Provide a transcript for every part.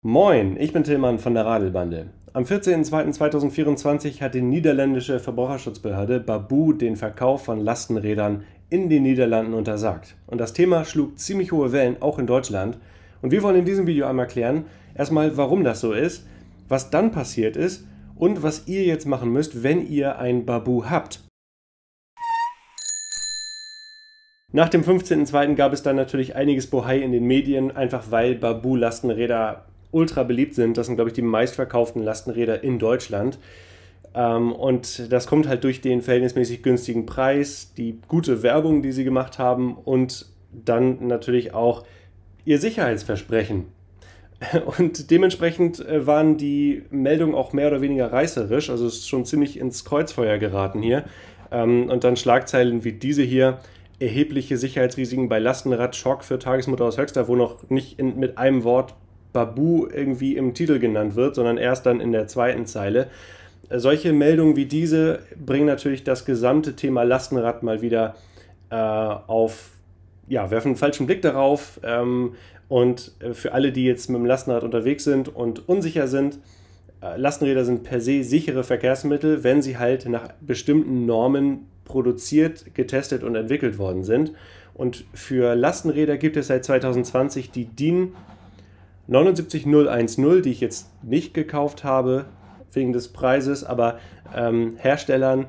Moin, ich bin Tillmann von der Radelbande. Am 14.02.2024 hat die niederländische Verbraucherschutzbehörde Baboo den Verkauf von Lastenrädern in den Niederlanden untersagt. Und das Thema schlug ziemlich hohe Wellen, auch in Deutschland. Und wir wollen in diesem Video einmal klären, erstmal warum das so ist, was dann passiert ist und was ihr jetzt machen müsst, wenn ihr ein Baboo habt. Nach dem 15.02. gab es dann natürlich einiges Bohai in den Medien, einfach weil Baboo-Lastenräder ultra beliebt sind. Das sind, glaube ich, die meistverkauften Lastenräder in Deutschland. Und das kommt halt durch den verhältnismäßig günstigen Preis, die gute Werbung, die sie gemacht haben und dann natürlich auch ihr Sicherheitsversprechen. Und dementsprechend waren die Meldungen auch mehr oder weniger reißerisch, also es ist schon ziemlich ins Kreuzfeuer geraten hier. Und dann Schlagzeilen wie diese hier: erhebliche Sicherheitsrisiken bei Lastenrad, Schock für Tagesmutter aus Höxter, wo noch nicht mit einem Wort Baboo irgendwie im Titel genannt wird, sondern erst dann in der zweiten Zeile. Solche Meldungen wie diese bringen natürlich das gesamte Thema Lastenrad mal wieder werfen einen falschen Blick darauf. Und für alle, die jetzt mit dem Lastenrad unterwegs sind und unsicher sind, Lastenräder sind per se sichere Verkehrsmittel, wenn sie halt nach bestimmten Normen produziert, getestet und entwickelt worden sind. Und für Lastenräder gibt es seit 2020 die DIN 79010, die ich jetzt nicht gekauft habe wegen des Preises, aber Hersteller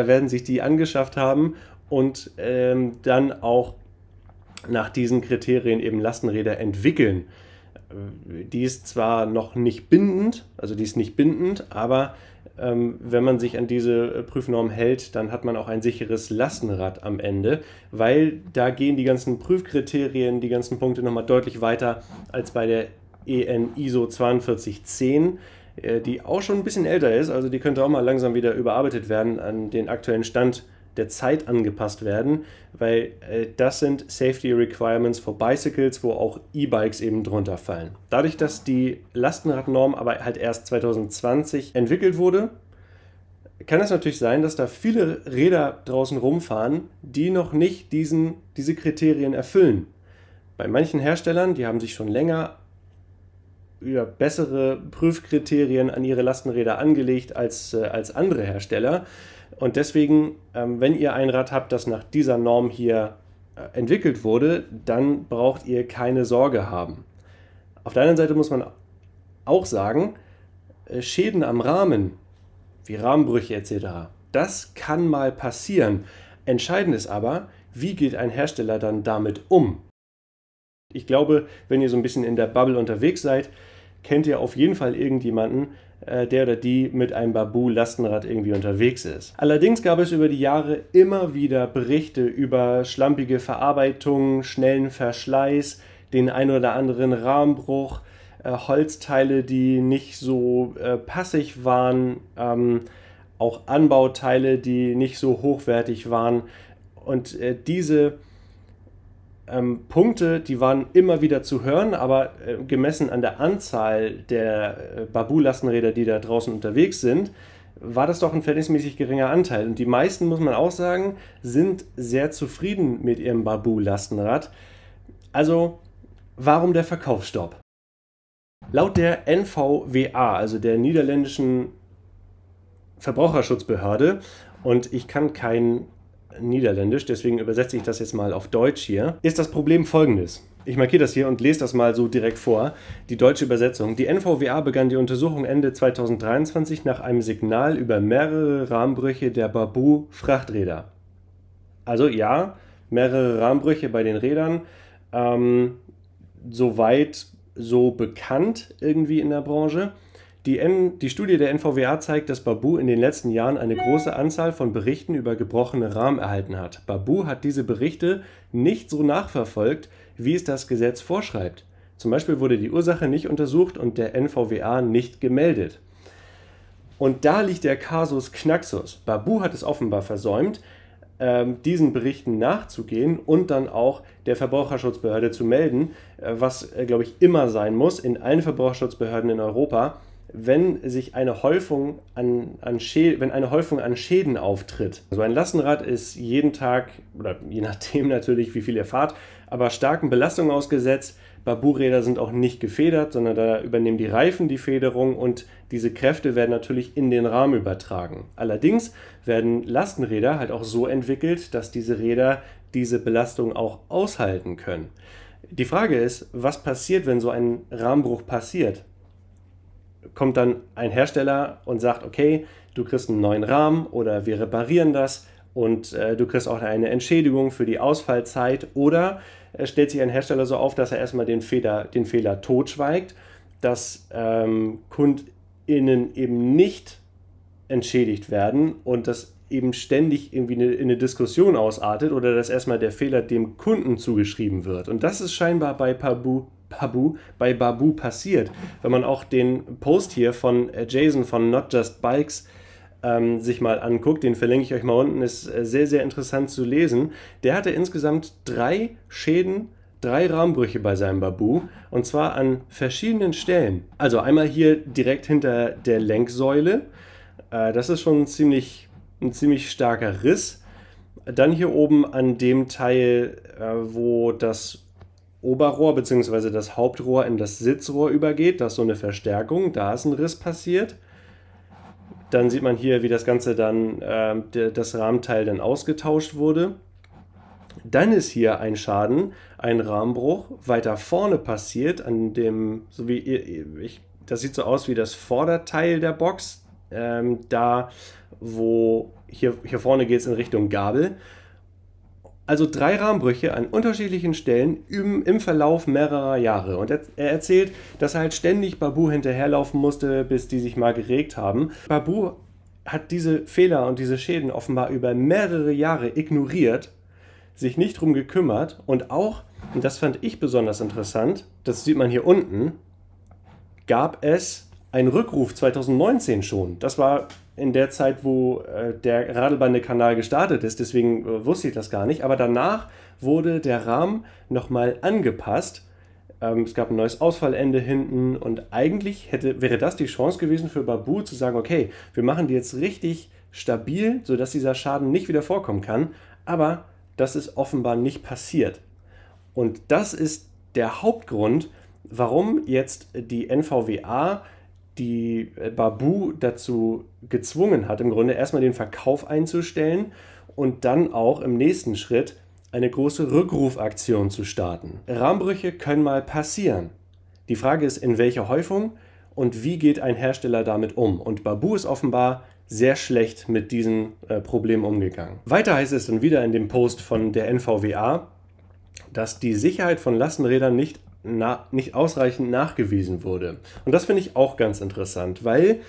werden sich die angeschafft haben und dann auch nach diesen Kriterien eben Lastenräder entwickeln. Die ist zwar noch nicht bindend, aber wenn man sich an diese Prüfnorm hält, dann hat man auch ein sicheres Lastenrad am Ende, weil da gehen die ganzen Prüfkriterien, die ganzen Punkte nochmal deutlich weiter als bei der EN ISO 4210, die auch schon ein bisschen älter ist, also die könnte auch mal langsam wieder überarbeitet werden, an den aktuellen Stand der Zeit angepasst werden, weil das sind Safety Requirements for Bicycles, wo auch E-Bikes eben drunter fallen. Dadurch, dass die Lastenradnorm aber halt erst 2020 entwickelt wurde, kann es natürlich sein, dass da viele Räder draußen rumfahren, die noch nicht diese Kriterien erfüllen. Bei manchen Herstellern, die haben sich schon länger bessere Prüfkriterien an ihre Lastenräder angelegt als andere Hersteller. Und deswegen, wenn ihr ein Rad habt, das nach dieser Norm hier entwickelt wurde, dann braucht ihr keine Sorge haben. Auf der anderen Seite muss man auch sagen, Schäden am Rahmen, wie Rahmenbrüche etc., das kann mal passieren. Entscheidend ist aber, wie geht ein Hersteller dann damit um? Ich glaube, wenn ihr so ein bisschen in der Bubble unterwegs seid, kennt ihr auf jeden Fall irgendjemanden, der oder die mit einem Baboo-Lastenrad irgendwie unterwegs ist. Allerdings gab es über die Jahre immer wieder Berichte über schlampige Verarbeitung, schnellen Verschleiß, den ein oder anderen Rahmenbruch, Holzteile, die nicht so passig waren, auch Anbauteile, die nicht so hochwertig waren. Und diese Punkte, die waren immer wieder zu hören, aber gemessen an der Anzahl der Baboo-Lastenräder, die da draußen unterwegs sind, war das doch ein verhältnismäßig geringer Anteil. Und die meisten, muss man auch sagen, sind sehr zufrieden mit ihrem Baboo-Lastenrad. Also, warum der Verkaufsstopp? Laut der NVWA, also der niederländischen Verbraucherschutzbehörde, und ich kann kein Niederländisch, deswegen übersetze ich das jetzt mal auf Deutsch hier, ist das Problem folgendes. Ich markiere das hier und lese das mal so direkt vor, die deutsche Übersetzung. Die NVWA begann die Untersuchung Ende 2023 nach einem Signal über mehrere Rahmenbrüche der Baboo-Frachträder. Also ja, mehrere Rahmenbrüche bei den Rädern, soweit so bekannt irgendwie in der Branche. Die Studie der NVWA zeigt, dass Baboo in den letzten Jahren eine große Anzahl von Berichten über gebrochene Rahmen erhalten hat. Baboo hat diese Berichte nicht so nachverfolgt, wie es das Gesetz vorschreibt. Zum Beispiel wurde die Ursache nicht untersucht und der NVWA nicht gemeldet. Und da liegt der Kasus Knaxus. Baboo hat es offenbar versäumt, diesen Berichten nachzugehen und dann auch der Verbraucherschutzbehörde zu melden, was, glaube ich, immer sein muss in allen Verbraucherschutzbehörden in Europa. Wenn eine Häufung an Schäden auftritt. So ein Lastenrad ist jeden Tag, oder je nachdem natürlich, wie viel ihr fahrt, aber starken Belastungen ausgesetzt. Baboo-Räder sind auch nicht gefedert, sondern da übernehmen die Reifen die Federung und diese Kräfte werden natürlich in den Rahmen übertragen. Allerdings werden Lastenräder halt auch so entwickelt, dass diese Räder diese Belastung auch aushalten können. Die Frage ist, was passiert, wenn so ein Rahmenbruch passiert? Kommt dann ein Hersteller und sagt, okay, du kriegst einen neuen Rahmen oder wir reparieren das und du kriegst auch eine Entschädigung für die Ausfallzeit, oder stellt sich ein Hersteller so auf, dass er erstmal den Fehler totschweigt, dass KundInnen eben nicht entschädigt werden und das eben ständig irgendwie in eine Diskussion ausartet oder dass erstmal der Fehler dem Kunden zugeschrieben wird. Und das ist scheinbar bei Baboo passiert. Wenn man auch den Post hier von Jason von Not Just Bikes sich mal anguckt, den verlinke ich euch mal unten, ist sehr, sehr interessant zu lesen. Der hatte insgesamt 3 Schäden, 3 Rahmenbrüche bei seinem Baboo, und zwar an verschiedenen Stellen. Also einmal hier direkt hinter der Lenksäule, das ist schon ein ziemlich starker Riss. Dann hier oben an dem Teil, wo das Oberrohr bzw. das Hauptrohr in das Sitzrohr übergeht, da ist so eine Verstärkung, da ist ein Riss passiert. Dann sieht man hier, wie das Ganze dann, das Rahmenteil dann ausgetauscht wurde. Dann ist hier ein Schaden, ein Rahmenbruch weiter vorne passiert, an dem, so wie das sieht so aus wie das Vorderteil der Box, da wo hier vorne geht es in Richtung Gabel. Also 3 Rahmenbrüche an unterschiedlichen Stellen im Verlauf mehrerer Jahre. Und er erzählt, dass er halt ständig Baboo hinterherlaufen musste, bis die sich mal geregt haben. Baboo hat diese Fehler und diese Schäden offenbar über mehrere Jahre ignoriert, sich nicht drum gekümmert und auch, und das fand ich besonders interessant, das sieht man hier unten, gab es einen Rückruf 2019 schon. Das war in der Zeit, wo der Radlbande-Kanal gestartet ist, deswegen wusste ich das gar nicht. Aber danach wurde der Rahmen nochmal angepasst. Es gab ein neues Ausfallende hinten und eigentlich wäre das die Chance gewesen für Baboo zu sagen, okay, wir machen die jetzt richtig stabil, sodass dieser Schaden nicht wieder vorkommen kann. Aber das ist offenbar nicht passiert. Und das ist der Hauptgrund, warum jetzt die NVWA die Baboo dazu gezwungen hat, im Grunde erstmal den Verkauf einzustellen und dann auch im nächsten Schritt eine große Rückrufaktion zu starten. Rahmenbrüche können mal passieren. Die Frage ist, in welcher Häufung und wie geht ein Hersteller damit um? Und Baboo ist offenbar sehr schlecht mit diesen Problemen umgegangen. Weiter heißt es dann wieder in dem Post von der NVWA, dass die Sicherheit von Lastenrädern nicht ausreichend nachgewiesen wurde. Und das finde ich auch ganz interessant, weil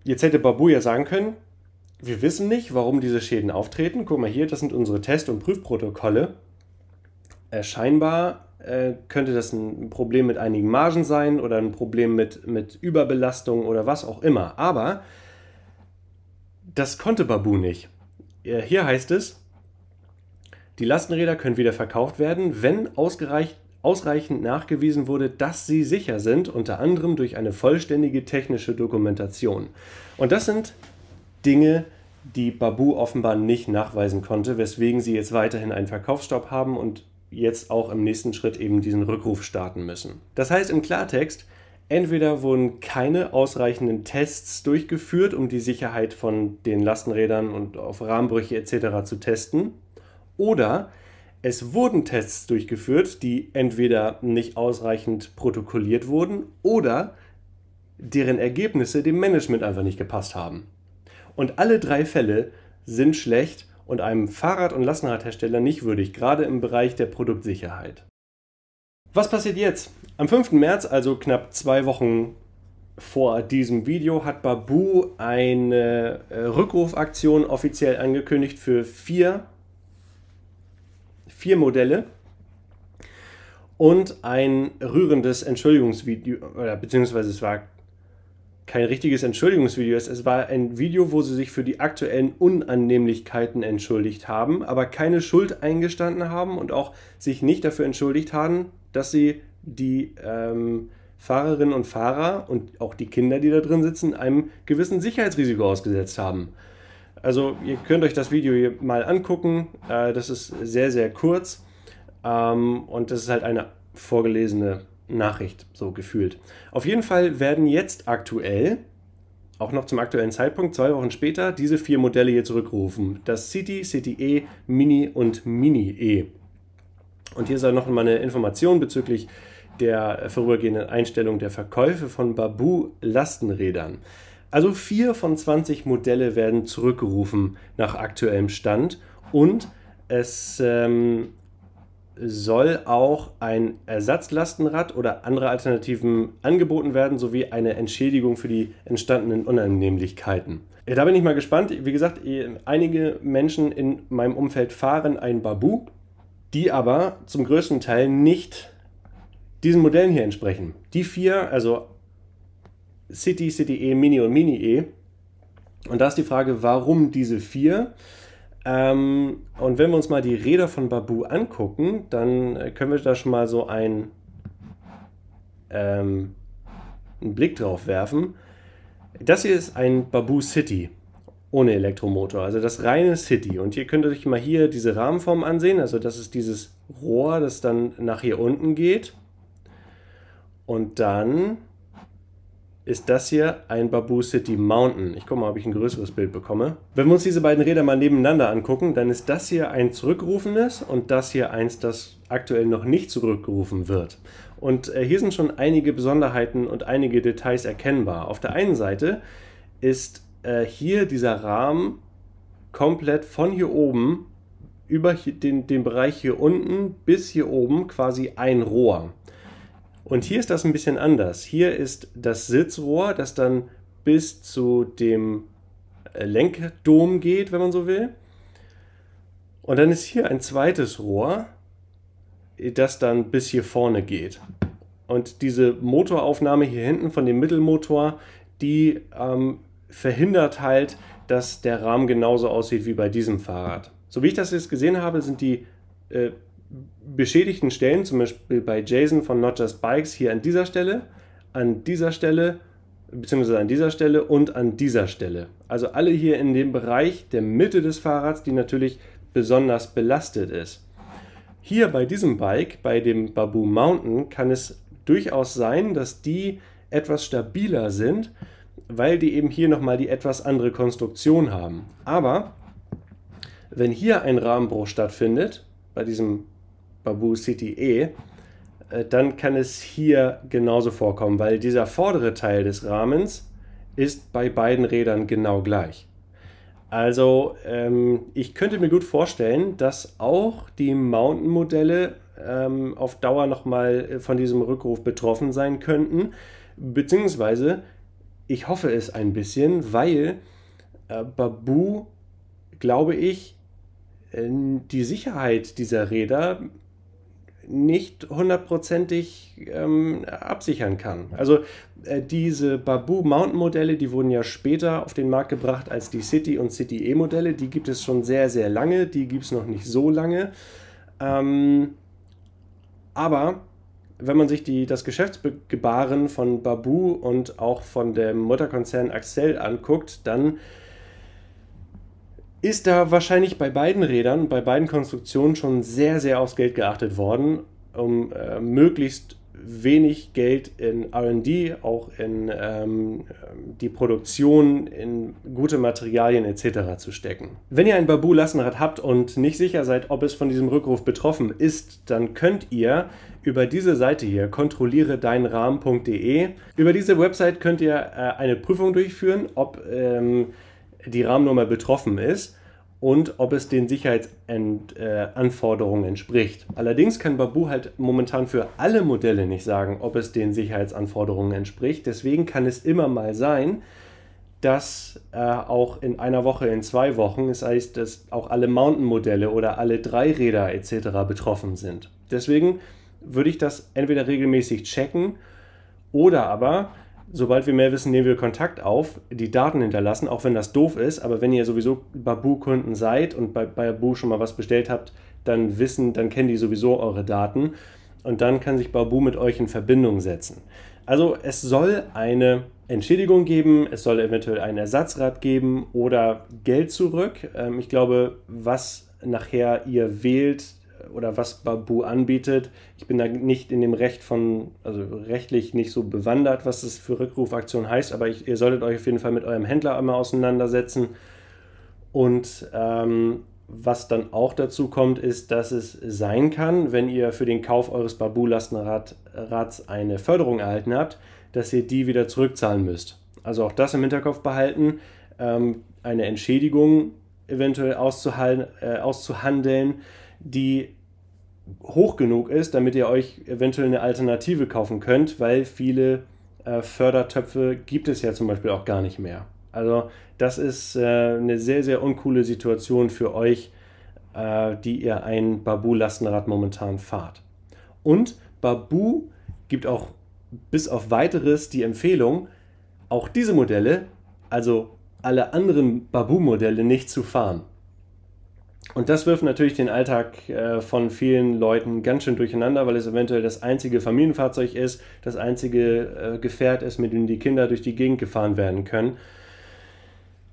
jetzt hätte Baboo ja sagen können, wir wissen nicht, warum diese Schäden auftreten. Guck mal hier, das sind unsere Test- und Prüfprotokolle. Scheinbar könnte das ein Problem mit einigen Margen sein oder ein Problem mit Überbelastung oder was auch immer. Aber das konnte Baboo nicht. Hier heißt es, die Lastenräder können wieder verkauft werden, wenn ausreichend nachgewiesen wurde, dass sie sicher sind, unter anderem durch eine vollständige technische Dokumentation. Und das sind Dinge, die Baboo offenbar nicht nachweisen konnte, weswegen sie jetzt weiterhin einen Verkaufsstopp haben und jetzt auch im nächsten Schritt eben diesen Rückruf starten müssen. Das heißt im Klartext, entweder wurden keine ausreichenden Tests durchgeführt, um die Sicherheit von den Lastenrädern und auf Rahmenbrüche etc. zu testen, oder es wurden Tests durchgeführt, die entweder nicht ausreichend protokolliert wurden oder deren Ergebnisse dem Management einfach nicht gepasst haben. Und alle 3 Fälle sind schlecht und einem Fahrrad- und Lastenradhersteller nicht würdig, gerade im Bereich der Produktsicherheit. Was passiert jetzt? Am 5. März, also knapp 2 Wochen vor diesem Video, hat Baboo eine Rückrufaktion offiziell angekündigt für 4 Modelle und ein rührendes Entschuldigungsvideo, beziehungsweise es war kein richtiges Entschuldigungsvideo, es war ein Video, wo sie sich für die aktuellen Unannehmlichkeiten entschuldigt haben, aber keine Schuld eingestanden haben und auch sich nicht dafür entschuldigt haben, dass sie die Fahrerinnen und Fahrer und auch die Kinder, die da drin sitzen, einem gewissen Sicherheitsrisiko ausgesetzt haben. Also ihr könnt euch das Video hier mal angucken, das ist sehr, sehr kurz. Und das ist halt eine vorgelesene Nachricht, so gefühlt. Auf jeden Fall werden jetzt aktuell, auch noch zum aktuellen Zeitpunkt, 2 Wochen später, diese 4 Modelle hier zurückgerufen. Das City, City E, Mini und Mini E. Und hier ist noch mal eine Information bezüglich der vorübergehenden Einstellung der Verkäufe von Baboo Lastenrädern. Also 4 von 20 Modelle werden zurückgerufen nach aktuellem Stand und es soll auch ein Ersatzlastenrad oder andere Alternativen angeboten werden, sowie eine Entschädigung für die entstandenen Unannehmlichkeiten. Da bin ich mal gespannt. Wie gesagt, einige Menschen in meinem Umfeld fahren ein Baboo, die aber zum größten Teil nicht diesen Modellen hier entsprechen. Die 4, also City, City E, Mini und Mini E. Und da ist die Frage, warum diese 4? Und wenn wir uns mal die Räder von Baboo angucken, dann können wir da schon mal so einen Blick drauf werfen. Das hier ist ein Baboo City ohne Elektromotor, also das reine City. Und hier könnt ihr euch mal hier diese Rahmenform ansehen. Also das ist dieses Rohr, das dann nach hier unten geht. Und dann ist das hier ein Baboo City Mountain. Ich gucke mal, ob ich ein größeres Bild bekomme. Wenn wir uns diese beiden Räder mal nebeneinander angucken, dann ist das hier ein zurückgerufenes und das hier eins, das aktuell noch nicht zurückgerufen wird. Und hier sind schon einige Besonderheiten und einige Details erkennbar. Auf der einen Seite ist hier dieser Rahmen komplett von hier oben über den Bereich hier unten bis hier oben quasi ein Rohr. Und hier ist das ein bisschen anders. Hier ist das Sitzrohr, das dann bis zu dem Lenkdom geht, wenn man so will. Und dann ist hier ein zweites Rohr, das dann bis hier vorne geht. Und diese Motoraufnahme hier hinten von dem Mittelmotor, die verhindert halt, dass der Rahmen genauso aussieht wie bei diesem Fahrrad. So wie ich das jetzt gesehen habe, sind die beschädigten Stellen, zum Beispiel bei Jason von Not Just Bikes, hier an dieser Stelle, beziehungsweise an dieser Stelle und an dieser Stelle. Also alle hier in dem Bereich der Mitte des Fahrrads, die natürlich besonders belastet ist. Hier bei diesem Bike, bei dem Baboo Mountain, kann es durchaus sein, dass die etwas stabiler sind, weil die eben hier nochmal die etwas andere Konstruktion haben. Aber wenn hier ein Rahmenbruch stattfindet, bei diesem Baboo City E, dann kann es hier genauso vorkommen, weil dieser vordere Teil des Rahmens ist bei beiden Rädern genau gleich. Also ich könnte mir gut vorstellen, dass auch die Mountain-Modelle auf Dauer nochmal von diesem Rückruf betroffen sein könnten, beziehungsweise ich hoffe es ein bisschen, weil Baboo, glaube ich, die Sicherheit dieser Räder nicht hundertprozentig absichern kann. Also diese Baboo Mountain Modelle, die wurden ja später auf den Markt gebracht als die City und City E Modelle. Die gibt es schon sehr, sehr lange, die gibt es noch nicht so lange. Aber wenn man sich das Geschäftsgebaren von Baboo und auch von dem Mutterkonzern Accell anguckt, dann ist da wahrscheinlich bei beiden Rädern, bei beiden Konstruktionen schon sehr, sehr aufs Geld geachtet worden, um möglichst wenig Geld in R&D, auch in die Produktion, in gute Materialien etc. zu stecken. Wenn ihr ein Baboo Lastenrad habt und nicht sicher seid, ob es von diesem Rückruf betroffen ist, dann könnt ihr über diese Seite hier, kontrollieredeinrahmen.de, über diese Website könnt ihr eine Prüfung durchführen, ob die Rahmennummer betroffen ist und ob es den Sicherheitsanforderungen entspricht. Allerdings kann Baboo halt momentan für alle Modelle nicht sagen, ob es den Sicherheitsanforderungen entspricht. Deswegen kann es immer mal sein, dass auch in einer Woche, in 2 Wochen, das heißt, dass auch alle Mountain-Modelle oder alle Dreiräder etc. betroffen sind. Deswegen würde ich das entweder regelmäßig checken oder aber, sobald wir mehr wissen, nehmen wir Kontakt auf, die Daten hinterlassen, auch wenn das doof ist. Aber wenn ihr sowieso Baboo-Kunden seid und bei Baboo schon mal was bestellt habt, dann kennen die sowieso eure Daten. Und dann kann sich Baboo mit euch in Verbindung setzen. Also es soll eine Entschädigung geben, es soll eventuell ein Ersatzrad geben oder Geld zurück. Ich glaube, was nachher ihr wählt, oder was Baboo anbietet. Ich bin da nicht in dem Recht also rechtlich nicht so bewandert, was das für Rückrufaktion heißt, aber ihr solltet euch auf jeden Fall mit eurem Händler einmal auseinandersetzen. Und was dann auch dazu kommt, ist, dass es sein kann, wenn ihr für den Kauf eures Baboo-Lastenrads eine Förderung erhalten habt, dass ihr die wieder zurückzahlen müsst. Also auch das im Hinterkopf behalten, eine Entschädigung eventuell auszuhandeln, die hoch genug ist, damit ihr euch eventuell eine Alternative kaufen könnt, weil viele Fördertöpfe gibt es ja zum Beispiel auch gar nicht mehr. Also das ist eine sehr, sehr uncoole Situation für euch, die ihr ein Baboo-Lastenrad momentan fahrt. Und Baboo gibt auch bis auf weiteres die Empfehlung, auch diese Modelle, also alle anderen Baboo-Modelle, nicht zu fahren. Und das wirft natürlich den Alltag von vielen Leuten ganz schön durcheinander, weil es eventuell das einzige Familienfahrzeug ist, das einzige Gefährt ist, mit dem die Kinder durch die Gegend gefahren werden können.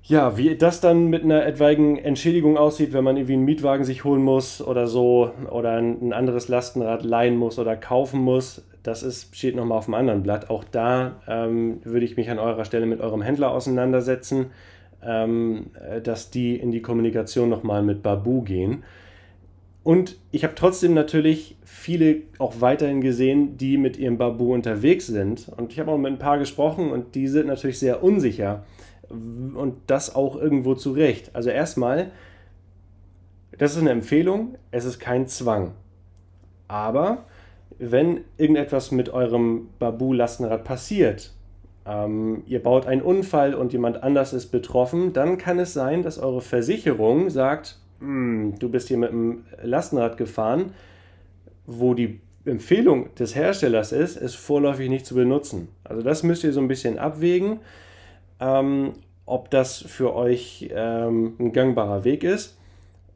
Ja, wie das dann mit einer etwaigen Entschädigung aussieht, wenn man irgendwie einen Mietwagen sich holen muss oder so oder ein anderes Lastenrad leihen muss oder kaufen muss, steht nochmal auf einem anderen Blatt. Auch da würde ich mich an eurer Stelle mit eurem Händler auseinandersetzen, dass die in die Kommunikation nochmal mit Baboo gehen. Und ich habe trotzdem natürlich viele auch weiterhin gesehen, die mit ihrem Baboo unterwegs sind. Und ich habe auch mit ein paar gesprochen und die sind natürlich sehr unsicher. Und das auch irgendwo zu Recht. Also erstmal, das ist eine Empfehlung, es ist kein Zwang. Aber wenn irgendetwas mit eurem Baboo-Lastenrad passiert, ihr baut einen Unfall und jemand anders ist betroffen, dann kann es sein, dass eure Versicherung sagt, du bist hier mit dem Lastenrad gefahren, wo die Empfehlung des Herstellers ist, es vorläufig nicht zu benutzen. Also das müsst ihr so ein bisschen abwägen, ob das für euch ein gangbarer Weg ist.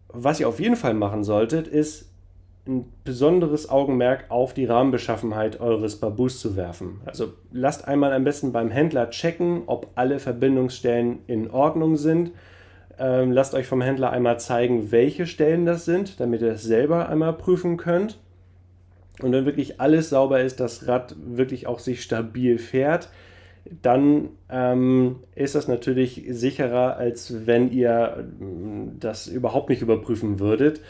Was ihr auf jeden Fall machen solltet, ist ein besonderes Augenmerk auf die Rahmenbeschaffenheit eures Baboos zu werfen. Also lasst einmal am besten beim Händler checken, ob alle Verbindungsstellen in Ordnung sind. Lasst euch vom Händler einmal zeigen, welche Stellen das sind, damit ihr das selber einmal prüfen könnt. Und wenn wirklich alles sauber ist, das Rad wirklich auch sich stabil fährt, dann ist das natürlich sicherer, als wenn ihr das überhaupt nicht überprüfen würdet.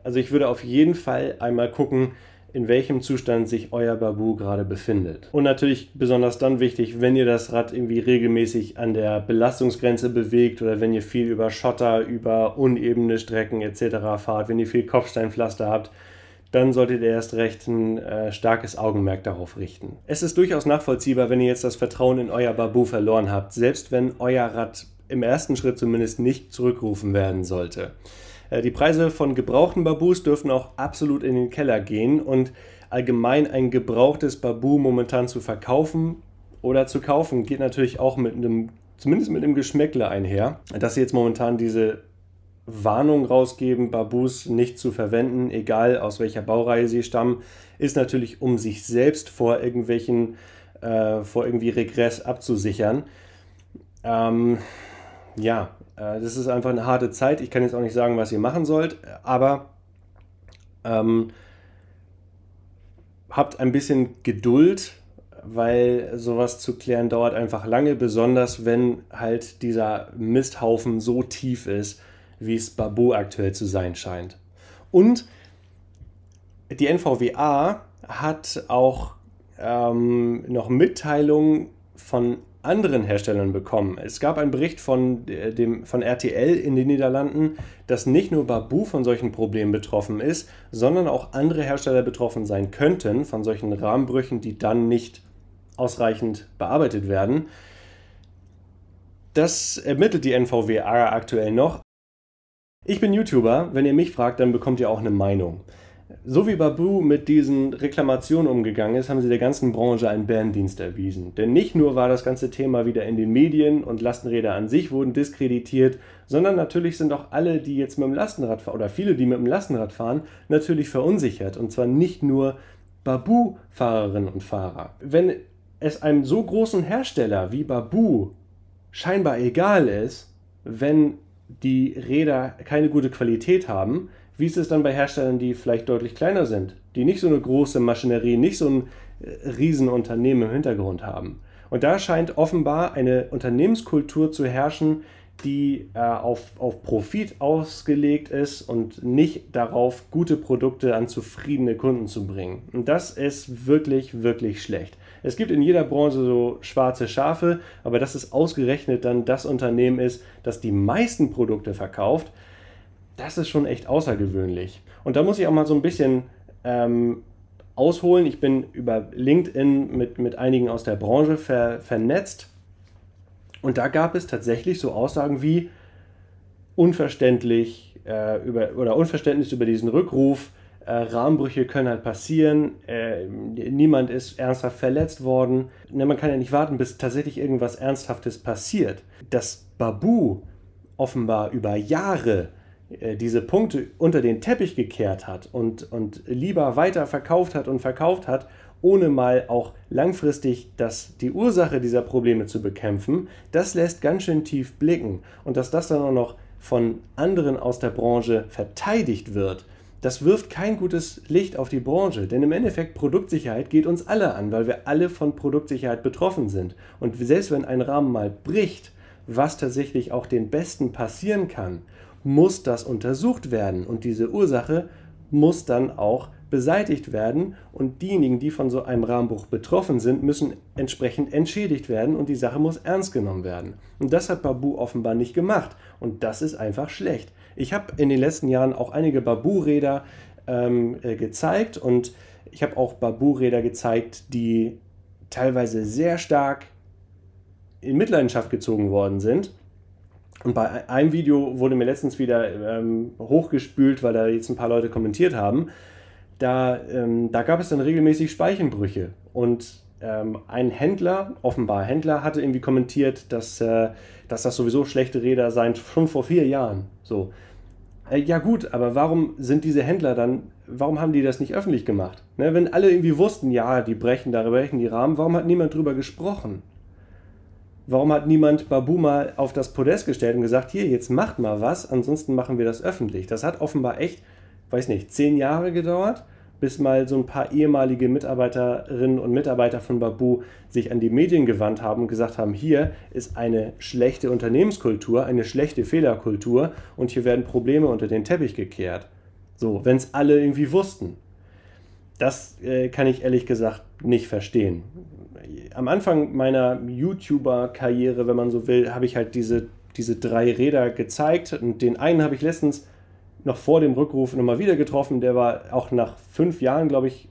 Also ich würde auf jeden Fall einmal gucken, in welchem Zustand sich euer Baboo gerade befindet. Und natürlich besonders dann wichtig, wenn ihr das Rad irgendwie regelmäßig an der Belastungsgrenze bewegt oder wenn ihr viel über Schotter, über unebene Strecken etc. fahrt, wenn ihr viel Kopfsteinpflaster habt, dann solltet ihr erst recht ein starkes Augenmerk darauf richten. Es ist durchaus nachvollziehbar, wenn ihr jetzt das Vertrauen in euer Baboo verloren habt, selbst wenn euer Rad im ersten Schritt zumindest nicht zurückgerufen werden sollte. Die Preise von gebrauchten Baboos dürfen auch absolut in den Keller gehen und allgemein ein gebrauchtes Baboo momentan zu verkaufen oder zu kaufen, geht natürlich auch zumindest mit einem Geschmäckle einher. Dass sie jetzt momentan diese Warnung rausgeben, Baboos nicht zu verwenden, egal aus welcher Baureihe sie stammen, ist natürlich, um sich selbst vor irgendwie Regress abzusichern. Das ist einfach eine harte Zeit. Ich kann jetzt auch nicht sagen, was ihr machen sollt, aber habt ein bisschen Geduld, weil sowas zu klären dauert einfach lange, besonders wenn halt dieser Misthaufen so tief ist, wie es Baboo aktuell zu sein scheint. Und die NVWA hat auch noch Mitteilungen von anderen Herstellern bekommen. Es gab einen Bericht von RTL in den Niederlanden, dass nicht nur Baboo von solchen Problemen betroffen ist, sondern auch andere Hersteller betroffen sein könnten von solchen Rahmenbrüchen, die dann nicht ausreichend bearbeitet werden. Das ermittelt die NVWA aktuell noch. Ich bin YouTuber, wenn ihr mich fragt, dann bekommt ihr auch eine Meinung. So wie Baboo mit diesen Reklamationen umgegangen ist, haben sie der ganzen Branche einen Bärendienst erwiesen. Denn nicht nur war das ganze Thema wieder in den Medien und Lastenräder an sich wurden diskreditiert, sondern natürlich sind auch alle, die jetzt mit dem Lastenrad fahren, oder viele, die mit dem Lastenrad fahren, natürlich verunsichert. Und zwar nicht nur Baboo-Fahrerinnen und Fahrer. Wenn es einem so großen Hersteller wie Baboo scheinbar egal ist, wenn die Räder keine gute Qualität haben, Wie ist es dann bei Herstellern, die vielleicht deutlich kleiner sind, die nicht so eine große Maschinerie, nicht so ein Riesenunternehmen im Hintergrund haben? Und da scheint offenbar eine Unternehmenskultur zu herrschen, die auf Profit ausgelegt ist und nicht darauf, gute Produkte an zufriedene Kunden zu bringen. Und das ist wirklich, wirklich schlecht. Es gibt in jeder Branche so schwarze Schafe, aber dass es ausgerechnet dann das Unternehmen ist, das die meisten Produkte verkauft, das ist schon echt außergewöhnlich. Und da muss ich auch mal so ein bisschen ausholen. Ich bin über LinkedIn mit einigen aus der Branche vernetzt. Und da gab es tatsächlich so Aussagen wie unverständlich Unverständnis über diesen Rückruf. Rahmenbrüche können halt passieren. Niemand ist ernsthaft verletzt worden. Man kann ja nicht warten, bis tatsächlich irgendwas Ernsthaftes passiert. Dass Baboo offenbar über Jahre diese Punkte unter den Teppich gekehrt hat und lieber weiter verkauft hat, ohne mal auch langfristig die Ursache dieser Probleme zu bekämpfen, das lässt ganz schön tief blicken. Und dass das dann auch noch von anderen aus der Branche verteidigt wird, das wirft kein gutes Licht auf die Branche. Denn im Endeffekt, Produktsicherheit geht uns alle an, weil wir alle von Produktsicherheit betroffen sind. Und selbst wenn ein Rahmen mal bricht, was tatsächlich auch den Besten passieren kann, muss das untersucht werden. Und diese Ursache muss dann auch beseitigt werden und diejenigen, die von so einem Rahmenbruch betroffen sind, müssen entsprechend entschädigt werden und die Sache muss ernst genommen werden. Und das hat Baboo offenbar nicht gemacht und das ist einfach schlecht. Ich habe in den letzten Jahren auch einige Baboo-Räder gezeigt und ich habe auch Baboo-Räder gezeigt, die teilweise sehr stark in Mitleidenschaft gezogen worden sind. Und bei einem Video wurde mir letztens wieder hochgespült, weil da jetzt ein paar Leute kommentiert haben. Da gab es dann regelmäßig Speichenbrüche. Und ein Händler, offenbar Händler, hatte irgendwie kommentiert, dass das sowieso schlechte Räder seien, schon vor 4 Jahren. So. Ja gut, aber warum haben die das nicht öffentlich gemacht? Ne, wenn alle irgendwie wussten, ja, die brechen die Rahmen, warum hat niemand drüber gesprochen? Warum hat niemand Baboo mal auf das Podest gestellt und gesagt, hier, jetzt macht mal was, ansonsten machen wir das öffentlich? Das hat offenbar echt, 10 Jahre gedauert, bis mal so ein paar ehemalige Mitarbeiterinnen und Mitarbeiter von Baboo sich an die Medien gewandt haben und gesagt haben, hier ist eine schlechte Unternehmenskultur, eine schlechte Fehlerkultur und hier werden Probleme unter den Teppich gekehrt. So, wenn es alle irgendwie wussten. Das kann ich ehrlich gesagt nicht verstehen. Am Anfang meiner YouTuber-Karriere, wenn man so will, habe ich halt diese 3 Räder gezeigt und den einen habe ich letztens noch vor dem Rückruf nochmal wieder getroffen. Der war auch nach 5 Jahren, glaube ich,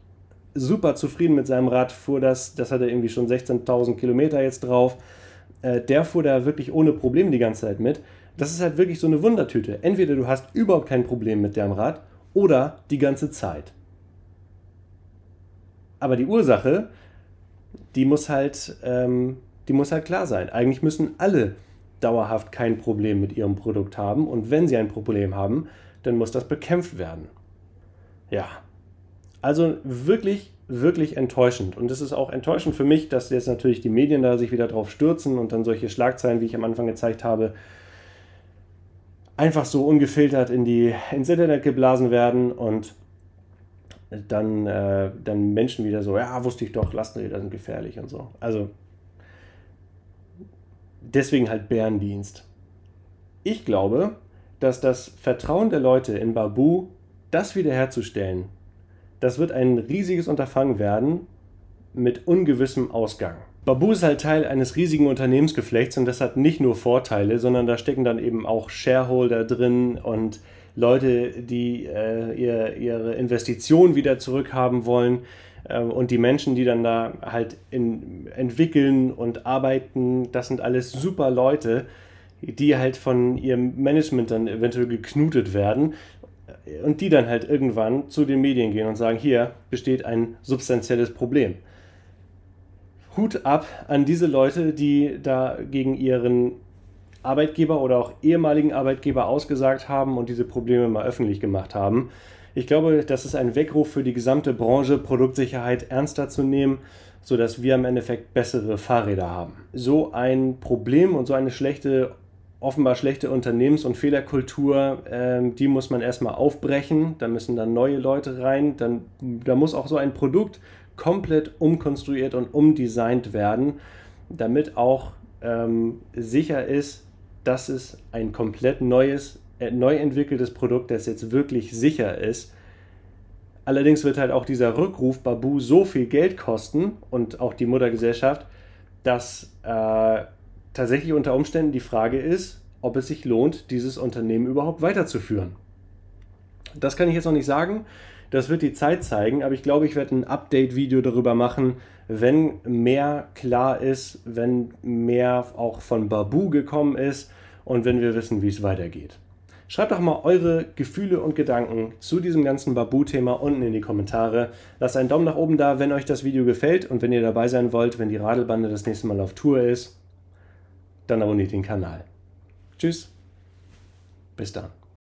super zufrieden mit seinem Rad. Das hat er irgendwie schon 16.000 Kilometer jetzt drauf. Der fuhr da wirklich ohne Probleme die ganze Zeit mit. Das ist halt wirklich so eine Wundertüte. Entweder du hast überhaupt kein Problem mit deinem Rad oder die ganze Zeit. Aber die Ursache, die muss halt klar sein. Eigentlich müssen alle dauerhaft kein Problem mit ihrem Produkt haben und wenn sie ein Problem haben, dann muss das bekämpft werden. Ja, also wirklich, wirklich enttäuschend. Und es ist auch enttäuschend für mich, dass jetzt natürlich die Medien da sich wieder drauf stürzen und dann solche Schlagzeilen, wie ich am Anfang gezeigt habe, einfach so ungefiltert ins Internet geblasen werden und dann Menschen wieder so, ja, wusste ich doch, Lastenräder sind gefährlich und so. Also deswegen halt Bärendienst. Ich glaube, dass das Vertrauen der Leute in Baboo, das wiederherzustellen, das wird ein riesiges Unterfangen werden mit ungewissem Ausgang. Baboo ist halt Teil eines riesigen Unternehmensgeflechts und das hat nicht nur Vorteile, sondern da stecken dann eben auch Shareholder drin und Leute, die ihre Investition wieder zurückhaben wollen und die Menschen, die dann da halt entwickeln und arbeiten, das sind alles super Leute, die halt von ihrem Management dann eventuell geknutet werden und die dann halt irgendwann zu den Medien gehen und sagen, hier besteht ein substanzielles Problem. Hut ab an diese Leute, die da gegen ihren Arbeitgeber oder auch ehemaligen Arbeitgeber ausgesagt haben und diese Probleme mal öffentlich gemacht haben. Ich glaube, das ist ein Weckruf für die gesamte Branche, Produktsicherheit ernster zu nehmen, sodass wir im Endeffekt bessere Fahrräder haben. So ein Problem und so eine schlechte offenbar schlechte Unternehmens- und Fehlerkultur, die muss man erstmal aufbrechen, da müssen dann neue Leute rein, da muss auch so ein Produkt komplett umkonstruiert und umdesignt werden, damit auch sicher ist, dass es ein komplett neues, neu entwickeltes Produkt, das jetzt wirklich sicher ist. Allerdings wird halt auch dieser Rückruf Baboo so viel Geld kosten und auch die Muttergesellschaft, dass tatsächlich unter Umständen die Frage ist, ob es sich lohnt, dieses Unternehmen überhaupt weiterzuführen. Das kann ich jetzt noch nicht sagen, das wird die Zeit zeigen, aber ich glaube, ich werde ein Update-Video darüber machen, wenn mehr klar ist, wenn mehr auch von Baboo gekommen ist und wenn wir wissen, wie es weitergeht. Schreibt doch mal eure Gefühle und Gedanken zu diesem ganzen Baboo-Thema unten in die Kommentare. Lasst einen Daumen nach oben da, wenn euch das Video gefällt und wenn ihr dabei sein wollt, wenn die Radelbande das nächste Mal auf Tour ist, dann abonniert den Kanal. Tschüss, bis dann.